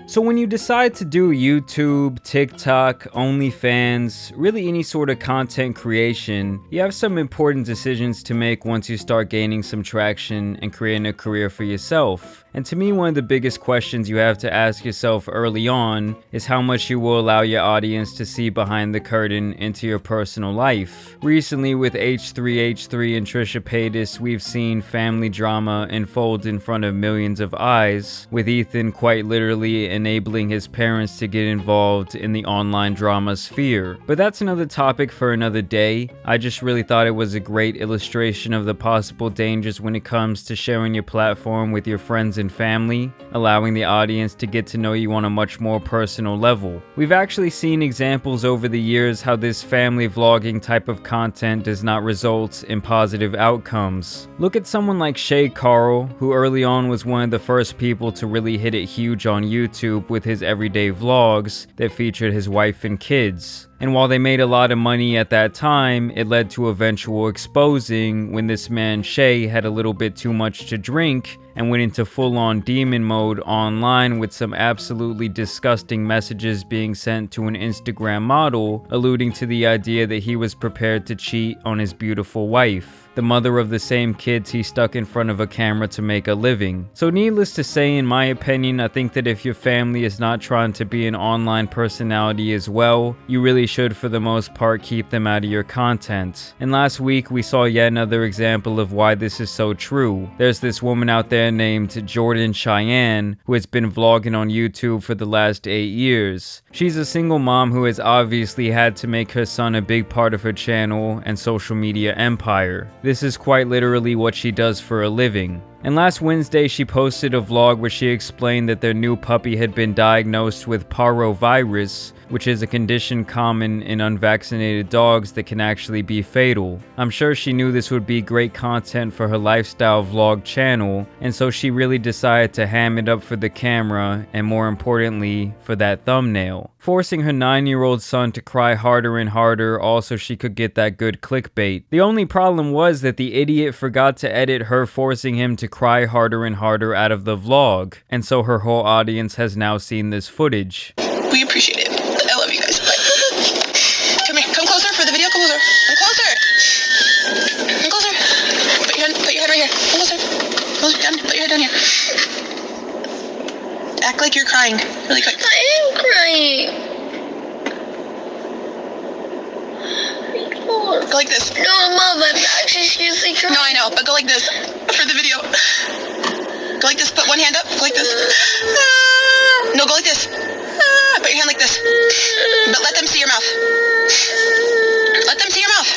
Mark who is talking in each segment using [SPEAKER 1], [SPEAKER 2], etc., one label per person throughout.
[SPEAKER 1] So when you decide to do YouTube, TikTok, OnlyFans, really any sort of content creation, you have some important decisions to make once you start gaining some traction and creating a career for yourself. And to me, one of the biggest questions you have to ask yourself early on is how much you will allow your audience to see behind the curtain into your personal life. Recently with H3H3 and Trisha Paytas, we've seen family drama unfold in front of millions of eyes, with Ethan quite literally enabling his parents to get involved in the online drama sphere. But that's another topic for another day. I just really thought it was a great illustration of the possible dangers when it comes to sharing your platform with your friends and family, allowing the audience to get to know you on a much more personal level. We've actually seen examples over the years how this family vlogging type of content does not result in positive outcomes. Look at someone like Shay Carl, who early on was one of the first people to really hit it huge on YouTube with his everyday vlogs that featured his wife and kids. And while they made a lot of money at that time, it led to eventual exposing when this man Shay had a little bit too much to drink and went into full-on demon mode online with some absolutely disgusting messages being sent to an Instagram model, alluding to the idea that he was prepared to cheat on his beautiful wife, the mother of the same kids he stuck in front of a camera to make a living. So needless to say, in my opinion, I think that if your family is not trying to be an online personality as well, you really should for the most part keep them out of your content. And last week we saw yet another example of why this is so true. There's this woman out there named Jordan Cheyenne who has been vlogging on YouTube for the last 8 years. She's a single mom who has obviously had to make her son a big part of her channel and social media empire. This is quite literally what she does for a living. And last Wednesday, she posted a vlog where she explained that their new puppy had been diagnosed with parvovirus, which is a condition common in unvaccinated dogs that can actually be fatal. I'm sure she knew this would be great content for her lifestyle vlog channel, and so she really decided to ham it up for the camera, and more importantly, for that thumbnail, forcing her 9-year-old son to cry harder and harder also she could get that good clickbait. The only problem was that the idiot forgot to edit her forcing him to cry harder and harder out of the vlog, and so her whole audience has now seen this footage.
[SPEAKER 2] We appreciate it. I love you guys. Bye. Come here. Come closer for the video. Come closer. Come closer. Come closer. Put your head right here. Come closer. Closer. Down. Put your head down here. Act like you're crying. Really quick.
[SPEAKER 3] I am crying.
[SPEAKER 2] Go like this.
[SPEAKER 3] No, Mom, I'm actually seriously crying.
[SPEAKER 2] No, I know, but go like this for the video. Go like this. Put one hand up. Go like this. No, go like this. Put your hand like this. But let them see your mouth. Let them see your mouth.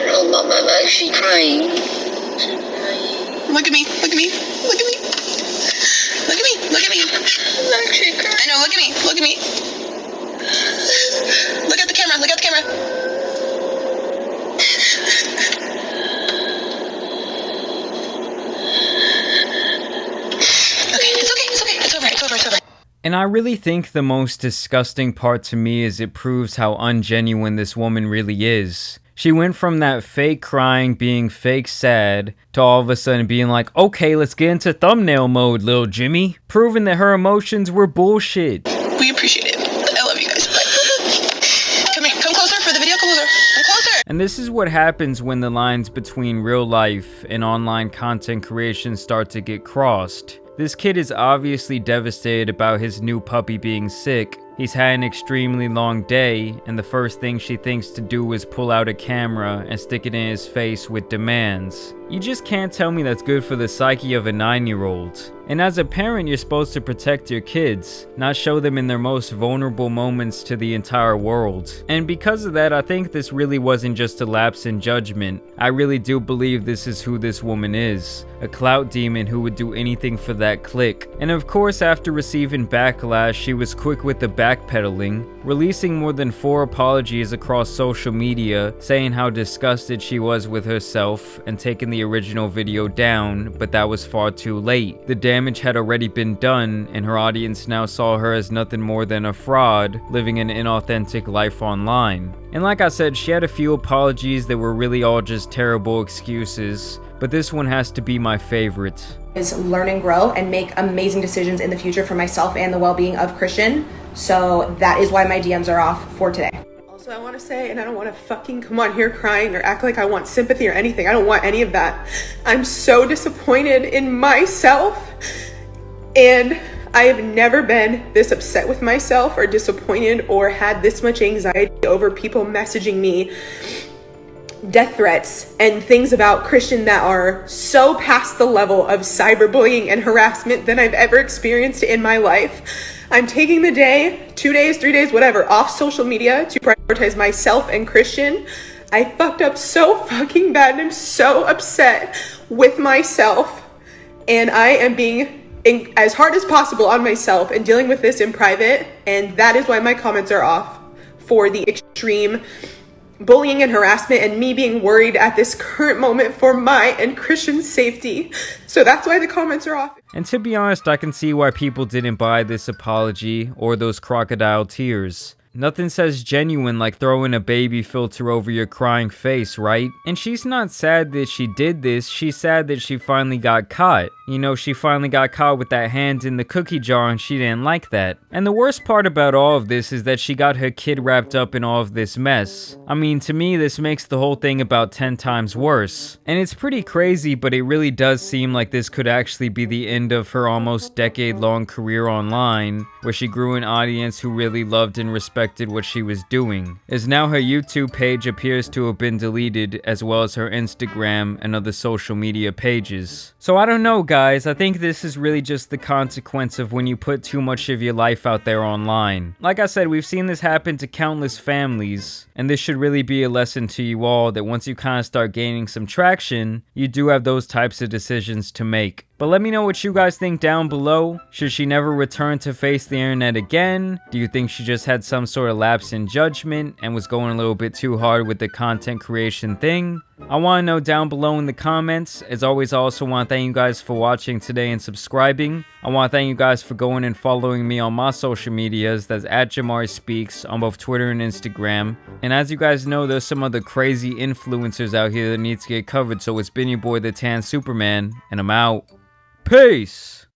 [SPEAKER 3] No, Mom, I'm actually crying.
[SPEAKER 2] Look at me. Look at me. Look at me. Look at me. Look at me.
[SPEAKER 3] I'm actually crying.
[SPEAKER 2] I know. Look at me. Look at me. Look at the camera. Look at the camera. Okay, it's okay. It's okay. It's over. It's over. It's over.
[SPEAKER 1] And I really think the most disgusting part to me is it proves how ungenuine this woman really is. She went from that fake crying, being fake sad, to all of a sudden being like, okay, let's get into thumbnail mode, little Jimmy, proving that her emotions were bullshit.
[SPEAKER 2] We appreciate it. I love you guys. Bye. Come here. Come closer for the video. Come closer. Come closer.
[SPEAKER 1] And this is what happens when the lines between real life and online content creation start to get crossed. This kid is obviously devastated about his new puppy being sick. He's had an extremely long day, and the first thing she thinks to do is pull out a camera and stick it in his face with demands. You just can't tell me that's good for the psyche of a 9-year-old. And as a parent, you're supposed to protect your kids, not show them in their most vulnerable moments to the entire world. And because of that, I think this really wasn't just a lapse in judgment. I really do believe this is who this woman is. A clout demon who would do anything for that click. And of course, after receiving backlash, she was quick with the backpedaling, releasing more than 4 apologies across social media, saying how disgusted she was with herself and taking the original video down, but that was far too late. The damage had already been done, and her audience now saw her as nothing more than a fraud, living an inauthentic life online. And like I said, she had a few apologies that were really all just terrible excuses, but this one has to be my favorite.
[SPEAKER 2] learn and grow and make amazing decisions in the future for myself and the well-being of Christian. So that is why my DMs are off for today.
[SPEAKER 4] Also, I want to say, and I don't want to fucking come on here crying or act like I want sympathy or anything. I don't want any of that. I'm so disappointed in myself, and I have never been this upset with myself or disappointed or had this much anxiety over people messaging me death threats and things about Christian that are so past the level of cyberbullying and harassment than I've ever experienced in my life. I'm taking the day, 2 days, 3 days, whatever, off social media to prioritize myself and Christian. I fucked up so fucking bad and I'm so upset with myself, and I am being as hard as possible on myself and dealing with this in private, and that is why my comments are off for the extreme bullying and harassment and me being worried at this current moment for my and Christian's safety. So that's why the comments are off.
[SPEAKER 1] And to be honest, I can see why people didn't buy this apology or those crocodile tears. Nothing says genuine like throwing a baby filter over your crying face, right? And she's not sad that she did this, she's sad that she finally got caught. You know, she finally got caught with that hand in the cookie jar and she didn't like that. And the worst part about all of this is that she got her kid wrapped up in all of this mess. I mean, to me, this makes the whole thing about 10 times worse. And it's pretty crazy, but it really does seem like this could actually be the end of her almost decade-long career online, where she grew an audience who really loved and respected what she was doing, as now her YouTube page appears to have been deleted, as well as her Instagram and other social media pages. So I don't know, guys, I think this is really just the consequence of when you put too much of your life out there online. Like I said, we've seen this happen to countless families, and this should really be a lesson to you all that once you kind of start gaining some traction, you do have those types of decisions to make. But let me know what you guys think down below. Should she never return to face the internet again? Do you think she just had some sort of lapse in judgment and was going a little bit too hard with the content creation thing? I want to know down below in the comments. As always, I also want to thank you guys for watching today and subscribing. I want to thank you guys for going and following me on my social medias. That's at JAMARI Speaks on both Twitter and Instagram. And as you guys know, there's some other crazy influencers out here that need to get covered. So it's been your boy, the Tan Superman, and I'm out. Peace!